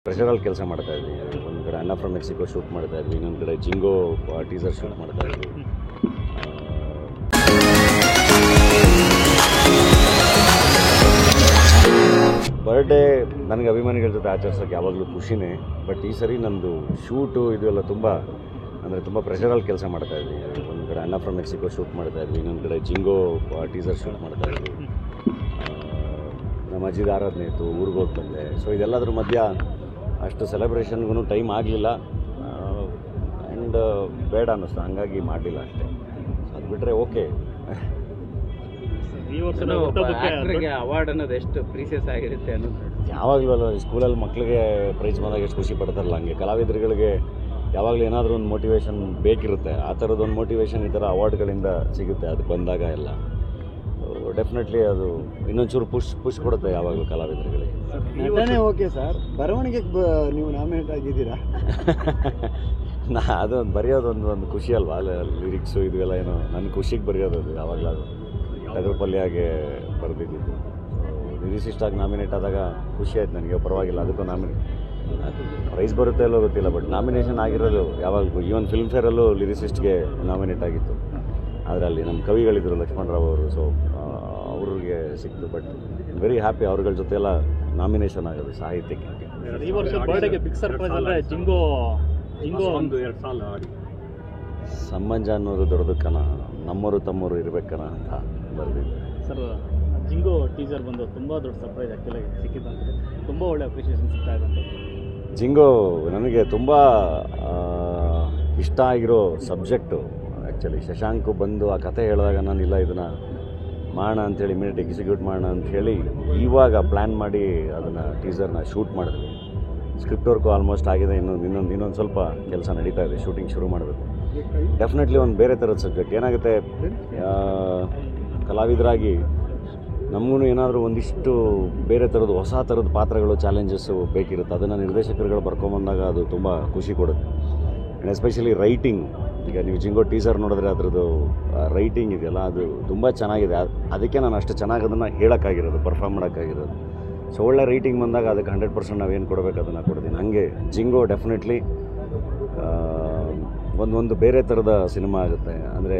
ಪ್ರೆಷರಲ್ಲಿ ಕೆಲಸ ಮಾಡ್ತಾ ಇದ್ವಿ. ಒಂದು ಕಡೆ ಅನ್ನ ಫ್ರಮ್ ಮೆಕ್ಸಿಕೋ ಶೂಟ್ ಮಾಡ್ತಾ ಇದ್ವಿ, ಇನ್ನೊಂದು ಕಡೆ ಜಿಂಗೋ ಟೀಸರ್ ಶೂಟ್ ಮಾಡ್ತಾ ಇದ್ವಿ. ಬರ್ಡೇ ನನಗೆ ಅಭಿಮಾನಿಗಳ ಜೊತೆ ಆಚರಿಸೋಕ್ಕೆ ಯಾವಾಗಲೂ ಖುಷಿನೇ. ಬಟ್ ಈ ಸರಿ ನಮ್ಮದು ಶೂಟು ಇದೆಲ್ಲ ತುಂಬ ಪ್ರೆಷರಲ್ಲಿ ಕೆಲಸ ಮಾಡ್ತಾ ಇದ್ವಿ. ಒಂದು ಕಡೆ ಅನ್ನ ಫ್ರಮ್ ಮೆಕ್ಸಿಕೋ ಶೂಟ್ ಮಾಡ್ತಾ ಇದ್ವಿ, ಇನ್ನೊಂದು ಕಡೆ ಜಿಂಗೋ ಟೀಸರ್ ಶೂಟ್ ಮಾಡ್ತಾ ಇದ್ವಿ. ನಮ್ಮ ಅಜ್ಜಿದ ಆರಾಧನೆ ಇತ್ತು, ಊರಿಗೆ ಹೋಗಿ ಬಂದೆ. ಸೊ ಇದೆಲ್ಲದ್ರ ಮಧ್ಯ ಅಷ್ಟು ಸೆಲೆಬ್ರೇಷನ್ಗೂ ಟೈಮ್ ಆಗಲಿಲ್ಲ ಆ್ಯಂಡ್ ಬೇಡ ಅನ್ನಿಸ್ತು, ಹಂಗಾಗಿ ಮಾಡಲಿಲ್ಲ ಅಷ್ಟೇ. ಅದು ಬಿಟ್ಟರೆ ಓಕೆ. ಅವಾರ್ಡ್ ಅನ್ನೋದು ಎಷ್ಟು ಪ್ರೀಸಿಯಸ್ ಆಗಿರುತ್ತೆ ಅನ್ನೋದು ಯಾವಾಗಲೂ ಅಲ್ಲ, ಸ್ಕೂಲಲ್ಲಿ ಮಕ್ಕಳಿಗೆ ಪ್ರೈಸ್ ಬಂದಾಗ ಎಷ್ಟು ಖುಷಿ ಪಡ್ತಾರಲ್ಲ, ಹಂಗೆ ಕಲಾವಿದರುಗಳಿಗೆ ಯಾವಾಗಲೂ ಏನಾದರೂ ಒಂದು ಮೋಟಿವೇಶನ್ ಬೇಕಿರುತ್ತೆ. ಆ ಥರದ್ದೊಂದು ಮೋಟಿವೇಶನ್ ಈ ಥರ ಅವಾರ್ಡ್ಗಳಿಂದ ಸಿಗುತ್ತೆ ಅದು ಬಂದಾಗ ಎಲ್ಲ. ಡೆಫಿನೆಟ್ಲಿ ಅದು ಇನ್ನೊಂಚೂರು ಪುಷ್ ಕೊಡುತ್ತೆ ಯಾವಾಗಲೂ ಕಲಾವಿದರುಗಳಿಗೆ. ಓಕೆ ಸರ್, ಬರವಣಿಗೆಗೆ ನೀವು ನಾಮಿನೇಟ್ ಆಗಿದ್ದೀರಾ? ಅದೊಂದು ಬರೆಯೋದು ಒಂದು ಖುಷಿ ಅಲ್ವಾ, ಲಿರಿಕ್ಸು ಇದೆಲ್ಲ ಏನೋ ನನ್ನ ಖುಷಿಗೆ ಬರೆಯೋದು. ಅದು ಯಾವಾಗಲೂ ಅದು ಟಗರುಪಲ್ಯಾಗೆ ಬರೆದಿದ್ದು. ಲಿರಿಸಿಸ್ಟಾಗಿ ನಾಮಿನೇಟ್ ಆದಾಗ ಖುಷಿ ಆಯ್ತು ನನಗೆ, ಪರವಾಗಿಲ್ಲ. ಅದಕ್ಕೂ ಪ್ರೈಸ್ ಬರುತ್ತೆ ಅಲ್ಲೋ ಗೊತ್ತಿಲ್ಲ, ಬಟ್ ನಾಮಿನೇಷನ್ ಆಗಿರೋದು ಯಾವಾಗಲೂ. ಈವನ್ ಫಿಲ್ಮ್ ಫೇರಲ್ಲೂ ಲಿರಿಸಿಸ್ಟ್ಗೆ ನಾಮಿನೇಟ್ ಆಗಿತ್ತು, ಆದರೆ ಅಲ್ಲಿ ನಮ್ಮ ಕವಿಗಳಿದ್ದರು ಲಕ್ಷ್ಮಣ್ ರಾವ್ ಅವರು, ಸೊ ಅವ್ರಿಗೆ ಸಿಕ್ತು. ಬಟ್ ವೆರಿ ಹ್ಯಾಪಿ ಅವ್ರಗಳ ಜೊತೆ ಎಲ್ಲ ನಾಮಿನೇಷನ್ ಆಗೋದು ಸಾಹಿತ್ಯಕ್ಕೆ. ಈ ವರ್ಷ ಬರ್ಡೇಗೆ ಬಿಗ್ ಸರ್ಪ್ರೈಸ್ ಅಂದರೆ ಜಿಂಗೋ ಒಂದು 2 ಸಾಲ ಆಡಿ ಸಂಬಂಧ ಅನ್ನೋದು ದೊಡ್ಡದಕ್ಕನ, ನಮ್ಮವರು ತಮ್ಮವರು ಇರಬೇಕನ ಅಂತ ಬರೆದಿದ್ದೆ ಸರ್. ಜಿಂಗೋ ಟೀಸರ್ ಬಂದು ತುಂಬ ದೊಡ್ಡ ಸರ್ಪ್ರೈಸ್ ಆ್ಯಕ್ಚುಲಿ ಸಿಕ್ಕಿದ್ದಂತೆ, ತುಂಬ ಒಳ್ಳೆ ಅಪ್ರಿಷಿಯೇಷನ್ ಸಿಗ್ತಾ ಇದೆ. ಜಿಂಗೋ ನನಗೆ ತುಂಬ ಇಷ್ಟ ಆಗಿರೋ ಸಬ್ಜೆಕ್ಟು ಆ್ಯಕ್ಚುಲಿ. ಶಶಾಂಕ್ ಬಂದು ಆ ಕಥೆ ಹೇಳಿದಾಗ ನಾನು ಇಲ್ಲ ಇದನ್ನು ಮಾಡೋಣ ಅಂಥೇಳಿ ಇಮಿಡಿಯೇಟ್ ಎಕ್ಸಿಕ್ಯೂಟ್ ಮಾಡೋಣ ಅಂಥೇಳಿ ಇವಾಗ ಪ್ಲ್ಯಾನ್ ಮಾಡಿ ಅದನ್ನು ಟೀಸರ್ನ ಶೂಟ್ ಮಾಡಿದ್ವಿ. ಸ್ಕ್ರಿಪ್ಟ್ ವರ್ಕು ಆಲ್ಮೋಸ್ಟ್ ಆಗಿದೆ, ಇನ್ನೊಂದು ಸ್ವಲ್ಪ ಕೆಲಸ ನಡೀತಾ ಇದೆ, ಶೂಟಿಂಗ್ ಶುರು ಮಾಡಬೇಕು. ಡೆಫಿನೆಟ್ಲಿ ಒಂದು ಬೇರೆ ಥರದ ಸಬ್ಜೆಕ್ಟ್. ಏನಾಗುತ್ತೆ, ಕಲಾವಿದರಾಗಿ ನಮಗೂ ಏನಾದರೂ ಒಂದಿಷ್ಟು ಬೇರೆ ಥರದ್ದು ಹೊಸ ಥರದ ಪಾತ್ರಗಳು, ಚಾಲೆಂಜಸ್ಸು ಬೇಕಿರುತ್ತೆ. ಅದನ್ನು ನಿರ್ದೇಶಕರುಗಳು ಬರ್ಕೊಂಬಂದಾಗ ಅದು ತುಂಬ ಖುಷಿ ಕೊಡುತ್ತೆ. And especially writing. ಈಗ ನೀವು ಜಿಂಗೋ ಟೀಸರ್ ನೋಡಿದ್ರೆ ಅದರದ್ದು ರೈಟಿಂಗ್ ಇದೆಯಲ್ಲ, ಅದು ತುಂಬ ಚೆನ್ನಾಗಿದೆ. ಅದಕ್ಕೆ ನಾನು ಅಷ್ಟು ಚೆನ್ನಾಗಿ ಅದನ್ನು ಹೇಳೋಕ್ಕಾಗಿರೋದು, ಪರ್ಫಾರ್ಮ್ ಮಾಡೋಕ್ಕಾಗಿರೋದು. ಸೊ ಒಳ್ಳೆ ರೈಟಿಂಗ್ ಬಂದಾಗ ಅದಕ್ಕೆ 100% ನಾವೇನು ಕೊಡಬೇಕು ಅದನ್ನು ಕೊಡ್ತೀನಿ. ಹಾಗೆ ಜಿಂಗೋ ಡೆಫಿನೆಟ್ಲಿ ಒಂದು ಬೇರೆ ಥರದ ಸಿನಿಮಾ ಆಗುತ್ತೆ. ಅಂದರೆ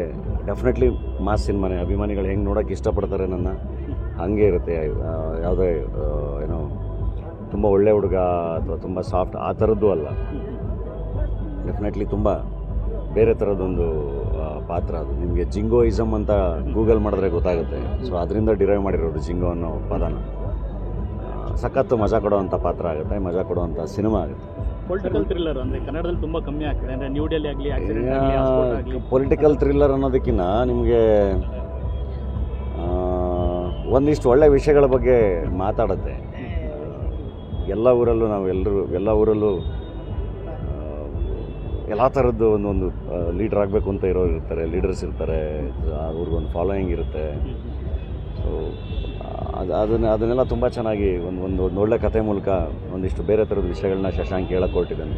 ಡೆಫಿನೆಟ್ಲಿ ಮಾಸ್ ಸಿನಿಮಾನೇ. ಅಭಿಮಾನಿಗಳು ಹೆಂಗೆ ನೋಡೋಕ್ಕೆ ಇಷ್ಟಪಡ್ತಾರೆ ನನ್ನ, ಹಾಗೆ ಇರುತ್ತೆ. ಯಾವುದೇ ಏನೋ ತುಂಬ ಒಳ್ಳೆ ಹುಡುಗ ಅಥವಾ ತುಂಬ ಸಾಫ್ಟ್ ಆ ಥರದ್ದು ಅಲ್ಲ. ಡೆಫಿನೆಟ್ಲಿ ತುಂಬ ಬೇರೆ ಥರದ್ದೊಂದು ಪಾತ್ರ ಅದು. ನಿಮಗೆ ಜಿಂಗೋಯಿಸಮ್ ಅಂತ ಗೂಗಲ್ ಮಾಡಿದ್ರೆ ಗೊತ್ತಾಗುತ್ತೆ. ಸೊ ಅದರಿಂದ ಡಿರೈವ್ ಮಾಡಿರೋದು ಜಿಂಗೋ ಅನ್ನೋ ಪದನ. ಸಖತ್ತು ಮಜಾ ಕೊಡೋವಂಥ ಪಾತ್ರ ಆಗುತ್ತೆ, ಮಜಾ ಕೊಡುವಂಥ ಸಿನಿಮಾ ಆಗುತ್ತೆ. ಪೊಲಿಟಿಕಲ್ ಥ್ರಿಲ್ಲರ್ ಅಂದರೆ ಕನ್ನಡದಲ್ಲಿ ತುಂಬ ಕಮ್ಮಿ ಆಗ್ತದೆ. ಅಂದರೆ ನ್ಯೂ ಡೆಲ್ಲಿ ಆಗಲಿ, ಆಕ್ಸಿಡೆಂಟ್ ಆಗಲಿ. ಪೊಲಿಟಿಕಲ್ ಥ್ರಿಲ್ಲರ್ ಅನ್ನೋದಕ್ಕಿಂತ ನಿಮಗೆ ಒಂದಿಷ್ಟು ಒಳ್ಳೆ ವಿಷಯಗಳ ಬಗ್ಗೆ ಮಾತಾಡುತ್ತೆ. ಎಲ್ಲ ಊರಲ್ಲೂ ಎಲ್ಲ ಊರಲ್ಲೂ ಎಲ್ಲ ಥರದ್ದು ಒಂದೊಂದು ಲೀಡರ್ ಆಗಬೇಕು ಅಂತ ಇರೋರು ಇರ್ತಾರೆ, ಲೀಡರ್ಸ್ ಇರ್ತಾರೆ, ಅವ್ರಿಗೊಂದು ಫಾಲೋಯಿಂಗ್ ಇರುತ್ತೆ. ಸೊ ಅದನ್ನೆಲ್ಲ ತುಂಬ ಚೆನ್ನಾಗಿ ಒಂದು ಒಳ್ಳೆ ಕಥೆ ಮೂಲಕ ಒಂದಿಷ್ಟು ಬೇರೆ ಥರದ ವಿಷಯಗಳನ್ನ ಶಶಾಂಕ್ ಹೇಳಕ್ಕೆ ಹೊರಟಿದ್ದಾನೆ.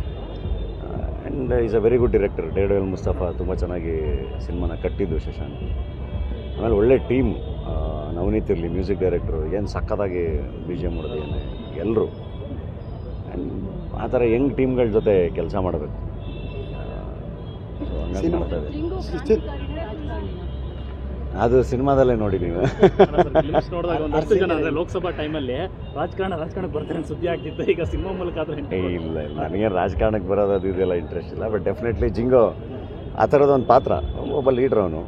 And is a very good director. David Mustafa ತುಂಬ ಚೆನ್ನಾಗಿ ಸಿನಿಮಾನ ಕಟ್ಟಿದ್ದು ಶಶಾಂಕ್. ಆಮೇಲೆ ಒಳ್ಳೆ ಟೀಮ್, ನವನೀತ್ ಇರಲಿ ಮ್ಯೂಸಿಕ್ ಡೈರೆಕ್ಟ್ರು, ಏನು ಸಕ್ಕತ್ತಾಗಿ BGM ಹೊಡೆದಿದ್ದಾನೆ ಎಲ್ಲರೂ. ಆ್ಯಂಡ್ ಆ ಥರ ಯಂಗ್ ಟೀಮ್ಗಳ ಜೊತೆ ಕೆಲಸ ಮಾಡಬೇಕು. ಸೊ ಹಂಗಾಗಿ ಮಾಡ್ತಾ ಇದೆ. ಅದು ಸಿನಿಮಾದಲ್ಲೇ ನೋಡಿ ನೀವು ನೋಡಿದಾಗ ಒಂದಷ್ಟು ಜನ ಅಂದರೆ ಲೋಕಸಭಾ ಟೈಮಲ್ಲಿ ರಾಜಕಾರಣಕ್ಕೆ ಬರ್ತಾರೆ ಸುದ್ದಿ ಆಗ್ತಿತ್ತು. ಈಗ ಸಿನಿಮಾ ಮೂಲಕ ಆದರೆ ಇಲ್ಲ ನನಗೇನು ರಾಜಕಾರಣಕ್ಕೆ ಬರೋದು ಅದು ಇದೆಲ್ಲ ಇಂಟ್ರೆಸ್ಟ್ ಇಲ್ಲ. ಬಟ್ ಡೆಫಿನೆಟ್ಲಿ ಜಿಂಗೋ ಆ ಥರದೊಂದು ಪಾತ್ರ, ಒಬ್ಬ ಲೀಡ್ರ್ ಅವನು.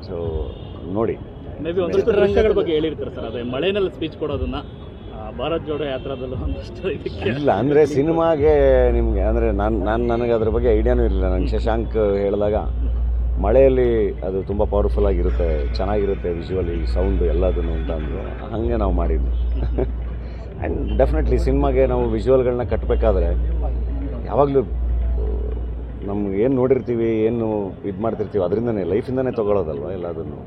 ಸೊ ನೋಡಿ, ಮೇ ಬಿ ಒಂದಷ್ಟು ರಂಗಗಳ ಬಗ್ಗೆ ಹೇಳಿರ್ತಾರೆ ಸರ್. ಅದೇ ಮಳೆನಲ್ಲಿ ಸ್ಪೀಚ್ ಕೊಡೋದನ್ನ ಭಾರತ್ ಜೋಡೋ ಯಾತ್ರಾದಲ್ಲೂ ಒಂದಷ್ಟು ಇದಕ್ಕೆ ಇಲ್ಲ. ಅಂದರೆ ಸಿನಿಮಾಗೆ ನಿಮಗೆ ಅಂದರೆ ನನಗೆ ಅದ್ರ ಬಗ್ಗೆ ಐಡಿಯಾನೂ ಇರಲಿಲ್ಲ. ನನಗೆ ಶಶಾಂಕ್ ಹೇಳಿದಾಗ ಮಳೆಯಲ್ಲಿ ಅದು ತುಂಬ ಪವರ್ಫುಲ್ ಆಗಿರುತ್ತೆ, ಚೆನ್ನಾಗಿರುತ್ತೆ ವಿಜುವಲಿ, ಸೌಂಡು ಎಲ್ಲದನ್ನು ಅಂತ ಅಂದರು. ಹಾಗೆ ನಾವು ಮಾಡಿದ್ವಿ. ಆ್ಯಂಡ್ ಡೆಫಿನೆಟ್ಲಿ ಸಿನಿಮಾಗೆ ನಾವು ವಿಜುವಲ್ಗಳನ್ನ ಕಟ್ಟಬೇಕಾದ್ರೆ ಯಾವಾಗಲೂ ನಮ್ಗೆ ಏನು ನೋಡಿರ್ತೀವಿ, ಏನು ಇದು ಮಾಡ್ತಿರ್ತೀವಿ, ಅದರಿಂದನೇ ಲೈಫಿಂದನೇ ತೊಗೊಳ್ಳೋದಲ್ವ ಎಲ್ಲದನ್ನು.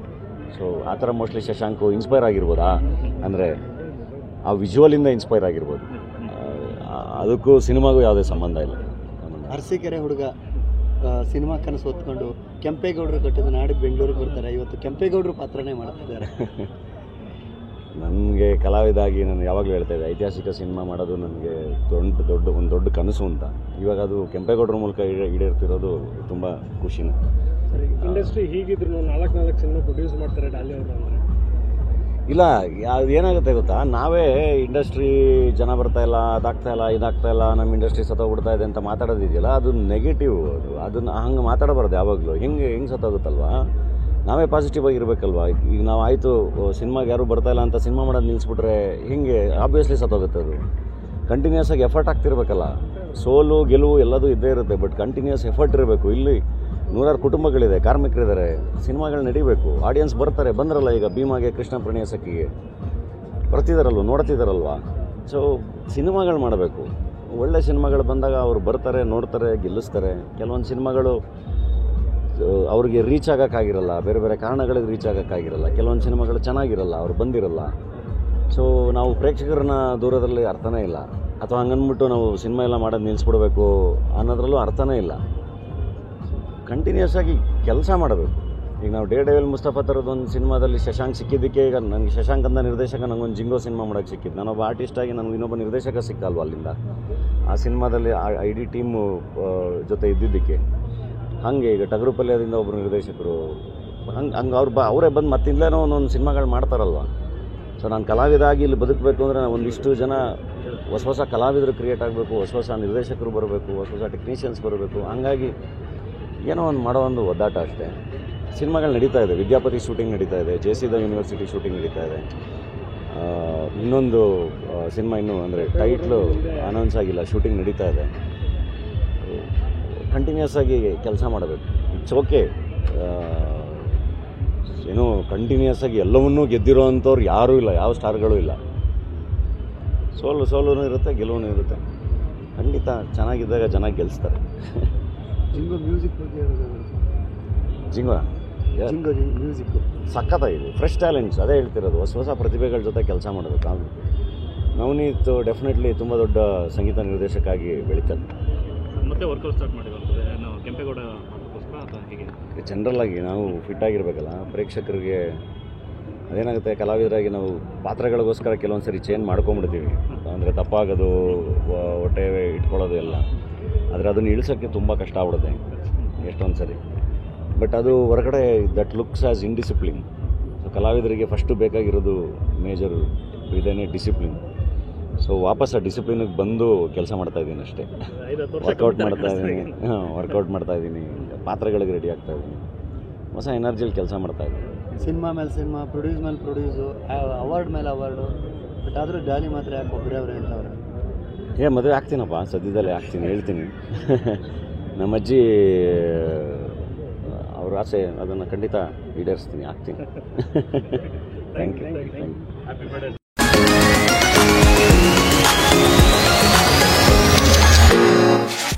ಸೊ ಆ ಥರ ಮೋಸ್ಟ್ಲಿ ಶಶಾಂಕು ಇನ್ಸ್ಪೈರ್ ಆಗಿರ್ಬೋದಾ, ಅಂದರೆ ಆ ವಿಜುವಲಿಂದ ಇನ್ಸ್ಪೈರ್ ಆಗಿರ್ಬೋದು. ಅದಕ್ಕೂ ಸಿನಿಮಾಗೂ ಯಾವುದೇ ಸಂಬಂಧ ಇಲ್ಲ. ಅರಸೀಕೆರೆ ಹುಡುಗ ಸಿನಿಮಾ ಕನಸು ಹೊತ್ಕೊಂಡು ಕೆಂಪೇಗೌಡರು ಕಟ್ಟಿದ ನಾಡಿದ್ದು ಬೆಂಗಳೂರಿಗೆ ಬರ್ತಾರೆ. ಇವತ್ತು ಕೆಂಪೇಗೌಡರು ಪಾತ್ರನೇ ಮಾಡ್ತಿದ್ದಾರೆ. ನನಗೆ ಕಲಾವಿದಾಗಿ ನಾನು ಯಾವಾಗಲೂ ಹೇಳ್ತಾ ಇದ್ದೆ, ಐತಿಹಾಸಿಕ ಸಿನಿಮಾ ಮಾಡೋದು ನನಗೆ ಒಂದು ದೊಡ್ಡ ಕನಸು ಅಂತ. ಇವಾಗ ಅದು ಕೆಂಪೇಗೌಡರ ಮೂಲಕ ಈಡೇರ್ತಿರೋದು ತುಂಬ ಖುಷಿನೇ. ಇಂಡಸ್ಟ್ರಿ ಹೀಗಿದ್ರು 4 ಸಿನಿಮಾ ಪ್ರೊಡ್ಯೂಸ್ ಮಾಡ್ತಾರೆ ಡಾಲಿ ಅವರು ಅಂದರೆ. ಇಲ್ಲ, ಅದು ಏನಾಗುತ್ತೆ ಗೊತ್ತಾ, ನಾವೇ ಇಂಡಸ್ಟ್ರಿ ಜನ ಬರ್ತಾ ಇಲ್ಲ, ಅದಾಗ್ತಾ ಇಲ್ಲ, ಇದಾಗ್ತಾ ಇಲ್ಲ, ನಮ್ಮ ಇಂಡಸ್ಟ್ರಿ ಸತ್ತೋಗ್ಬಿಡ್ತಾ ಇದೆ ಅಂತ ಮಾತಾಡೋದಿದೆಯಲ್ಲ, ಅದು ನೆಗೆಟಿವ್. ಅದನ್ನು ಹಂಗೆ ಮಾತಾಡಬಾರ್ದು ಯಾವಾಗಲೂ. ಹೆಂಗೆ ಸತ್ತೋಗುತ್ತಲ್ವಾ, ನಾವೇ ಪಾಸಿಟಿವ್ ಆಗಿರ್ಬೇಕಲ್ವ. ಈಗ ನಾವು ಆಯಿತು ಸಿನಿಮಾಗೆ ಯಾರೂ ಬರ್ತಾ ಇಲ್ಲ ಅಂತ ಸಿನಿಮಾ ಮಾಡೋದು ನಿಲ್ಲಿಸ್ಬಿಟ್ರೆ ಹಿಂಗೆ ಆಬ್ವಿಯಸ್ಲಿ ಸತ್ತೋಗುತ್ತೆ. ಅದು ಕಂಟಿನ್ಯೂಸ್ ಆಗಿ ಎಫರ್ಟ್ ಆಗ್ತಿರ್ಬೇಕಲ್ಲ. ಸೋಲು ಗೆಲುವು ಎಲ್ಲದೂ ಇದ್ದೇ ಇರುತ್ತೆ, ಬಟ್ ಕಂಟಿನ್ಯೂಸ್ ಎಫರ್ಟ್ ಇರಬೇಕು. ಇಲ್ಲಿ 100 ಕುಟುಂಬಗಳಿದೆ, ಕಾರ್ಮಿಕರಿದ್ದಾರೆ, ಸಿನಿಮಾಗಳು ನಡಿಬೇಕು, ಆಡಿಯನ್ಸ್ ಬರ್ತಾರೆ. ಬಂದ್ರಲ್ಲ ಈಗ ಭೀಮಾಗೆ, ಕೃಷ್ಣ ಪ್ರಣಯ ಸಖಿಗೆ ಬರ್ತಿದ್ದಾರಲ್ವ, ನೋಡ್ತಿದ್ದಾರಲ್ವ. ಸೊ ಸಿನಿಮಾಗಳು ಮಾಡಬೇಕು. ಒಳ್ಳೆ ಸಿನಿಮಾಗಳು ಬಂದಾಗ ಅವ್ರು ಬರ್ತಾರೆ, ನೋಡ್ತಾರೆ, ಗೆಲ್ಲಿಸ್ತಾರೆ. ಕೆಲವೊಂದು ಸಿನಿಮಾಗಳು ಅವ್ರಿಗೆ ರೀಚ್ ಆಗೋಕ್ಕಾಗಿರಲ್ಲ, ಬೇರೆ ಬೇರೆ ಕಾರಣಗಳಿಗೆ ರೀಚ್ ಆಗೋಕ್ಕಾಗಿರಲ್ಲ. ಕೆಲವೊಂದು ಸಿನಿಮಾಗಳು ಚೆನ್ನಾಗಿರಲ್ಲ, ಅವ್ರು ಬಂದಿರಲ್ಲ. ಸೊ ನಾವು ಪ್ರೇಕ್ಷಕರನ್ನ ದೂರದಲ್ಲಿ ಅರ್ಥನೇ ಇಲ್ಲ. ಅಥವಾ ಹಂಗನ್ಬಿಟ್ಟು ನಾವು ಸಿನಿಮಾ ಎಲ್ಲ ಮಾಡೋದು ನಿಲ್ಲಿಸ್ಬಿಡ್ಬೇಕು ಅನ್ನೋದ್ರಲ್ಲೂ ಅರ್ಥನೇ ಇಲ್ಲ. ಕಂಟಿನ್ಯೂಸ್ ಆಗಿ ಕೆಲಸ ಮಾಡಬೇಕು. ಈಗ ನಾವು ಡೇ ಡೆವಿಲ್ ಮುಸ್ತಫಾ ಥರದೊಂದು ಸಿನಿಮಾದಲ್ಲಿ ಶಶಾಂಕ್ ಸಿಕ್ಕಿದ್ದಕ್ಕೆ, ಈಗ ನನಗೆ ಶಶಾಂಕ್ ಅಂತ ನಿರ್ದೇಶಕ ನನಗೊಂದು ಜಿಂಗೋ ಸಿನಿಮಾ ಮಾಡೋಕ್ಕೆ ಸಿಕ್ಕಿದ್ದು. ನಾನೊಬ್ಬ ಆರ್ಟಿಸ್ಟಾಗಿ ನನಗೆ ಇನ್ನೊಬ್ಬ ನಿರ್ದೇಶಕ ಸಿಕ್ಕಲ್ವ ಅಲ್ಲಿಂದ, ಆ ಸಿನಿಮಾದಲ್ಲಿ ಇಡೀ ಟೀಮು ಜೊತೆ ಇದ್ದಿದ್ದಕ್ಕೆ. ಹಾಗೆ ಈಗ ಟಗರು ಪಲ್ಯದಿಂದ ಒಬ್ಬರು ನಿರ್ದೇಶಕರು ಹಂಗೆ ಅವರೇ ಬಂದು ಮತ್ತಿಂದಲೇನೋ ಒಂದೊಂದು ಸಿನಿಮಾಗಳು ಮಾಡ್ತಾರಲ್ವ. ಸೊ ನಾನು ಕಲಾವಿದಾಗಿ ಇಲ್ಲಿ ಬದುಕಬೇಕು ಅಂದರೆ ಒಂದಿಷ್ಟು ಜನ ಹೊಸ ಕಲಾವಿದರು ಕ್ರಿಯೇಟ್ ಆಗಬೇಕು, ಹೊಸ ನಿರ್ದೇಶಕರು ಬರಬೇಕು, ಹೊಸ ಟೆಕ್ನಿಷಿಯನ್ಸ್ ಬರಬೇಕು. ಹಂಗಾಗಿ ಏನೋ ಒಂದು ಮಾಡೋ ಒಂದು ಒದ್ದಾಟ ಅಷ್ಟೇ. ಸಿನಿಮಾಗಳು ನಡೀತಾ ಇದೆ, ವಿದ್ಯಾಪತಿ ಶೂಟಿಂಗ್ ನಡೀತಾ ಇದೆ, JC ಯೂನಿವರ್ಸಿಟಿ ಶೂಟಿಂಗ್ ನಡೀತಾ ಇದೆ. ಇನ್ನೊಂದು ಸಿನಿಮಾ ಇನ್ನೂ ಅಂದರೆ ಟೈಟ್ಲು ಅನೌನ್ಸ್ ಆಗಿಲ್ಲ, ಶೂಟಿಂಗ್ ನಡೀತಾ ಇದೆ. ಕಂಟಿನ್ಯೂಸ್ ಆಗಿ ಕೆಲಸ ಮಾಡಬೇಕು. It's okay. ಏನೋ ಕಂಟಿನ್ಯೂಸ್ ಆಗಿ ಎಲ್ಲವನ್ನೂ ಗೆದ್ದಿರೋ ಅಂಥವ್ರು ಯಾರೂ ಇಲ್ಲ, ಯಾವ ಸ್ಟಾರ್ಗಳೂ ಇಲ್ಲ. ಸೋಲೂ ಇರುತ್ತೆ, ಗೆಲುವು ಇರುತ್ತೆ. ಖಂಡಿತ ಚೆನ್ನಾಗಿದ್ದಾಗ ಜನ ಗೆಲ್ಲಿಸ್ತಾರೆ. ಜಿಂಗೋ ಮ್ಯೂಸಿಕ್ ಬಗ್ಗೆ ಜಿಂಗೋ ಮ್ಯೂಸಿಕ್ ಸಖತ್ತಾಗಿದೆ. ಫ್ರೆಶ್ ಟ್ಯಾಲೆಂಟ್ಸ್, ಅದೇ ಹೇಳ್ತಿರೋದು, ಹೊಸ ಪ್ರತಿಭೆಗಳ ಜೊತೆ ಕೆಲಸ ಮಾಡಬೇಕು. ನವನೀತ್ ಡೆಫಿನೆಟ್ಲಿ ತುಂಬ ದೊಡ್ಡ ಸಂಗೀತ ನಿರ್ದೇಶಕ ಆಗಿ ಬೆಳೀತಾರೆ. ಮತ್ತೆ ವರ್ಕೌಟ್ ಸ್ಟಾರ್ಟ್ ಮಾಡಿರೋದು ನಾವು ಕೆಂಪೇಗೌಡ ಅದಕ್ಕೋಸ್ಕರ ಅಥವಾ ಹೇಗೆ? ಜನರಲ್ ಆಗಿ ನಾವು ಫಿಟ್ ಆಗಿರಬೇಕಲ್ಲ. ಪ್ರೇಕ್ಷಕರಿಗೆ ಅದೇನಾಗುತ್ತೆ, ಕಲಾವಿದರಾಗಿ ನಾವು ಪಾತ್ರಗಳಿಗೋಸ್ಕರ ಕೆಲವೊಂದು ಸರಿ ಚೇಂಜ್ ಮಾಡ್ಕೊಂಬಿಡ್ತೀವಿ. ಅಂದರೆ ತಪ್ಪಾಗೋದು, ಹೊಟ್ಟೆ ಇಟ್ಕೊಳ್ಳೋದು ಎಲ್ಲ. ಆದರೆ ಅದನ್ನು ಇಳಿಸೋಕ್ಕೆ ತುಂಬ ಕಷ್ಟ ಆಗ್ಬಿಡುತ್ತೆ ಎಷ್ಟೊಂದು ಸರಿ. ಬಟ್ ಅದು ಹೊರಗಡೆ that looks as indiscipline. So ಕಲಾವಿದರಿಗೆ ಫಸ್ಟು ಬೇಕಾಗಿರೋದು ಮೇಜರ್ ಇದೇನೇ ಡಿಸಿಪ್ಲಿನ್. ಸೊ ವಾಪಸ್ ಆ ಡಿಸಿಪ್ಲಿನಿಗೆ ಬಂದು ಕೆಲಸ ಮಾಡ್ತಾಯಿದ್ದೀನಿ ಅಷ್ಟೇ. ವರ್ಕೌಟ್ ಮಾಡ್ತಾಯಿದ್ದೀನಿ, ಪಾತ್ರಗಳಿಗೆ ರೆಡಿ ಆಗ್ತಾಯಿದ್ದೀನಿ, ಹೊಸ ಎನರ್ಜಿಲಿ ಕೆಲಸ ಮಾಡ್ತಾಯಿದ್ದೀನಿ. ಸಿನಿಮಾ ಮೇಲೆ ಸಿನಿಮಾ, ಪ್ರೊಡ್ಯೂಸ್ ಮೇಲೆ ಪ್ರೊಡ್ಯೂಸು, ಅವಾರ್ಡ್ ಮೇಲೆ ಅವಾರ್ಡು. ಬಟ್ ಆದರೂ ಡಾಲಿ ಮಾತ್ರ ಯಾಕೆ ಒಬ್ಬರೇ ಅವ್ರೆ ಅಂತವ್ರೆ. ಮದುವೆ ಆಗ್ತೀನಪ್ಪ, ಸದ್ಯದಲ್ಲೇ ಆಗ್ತೀನಿ, ಹೇಳ್ತೀನಿ. ನಮ್ಮ ಅಜ್ಜಿ ಅವ್ರ ಆಸೆ, ಅದನ್ನು ಖಂಡಿತ ಈಡೇರಿಸ್ತೀನಿ, ಆಗ್ತೀನಿ. Thank you.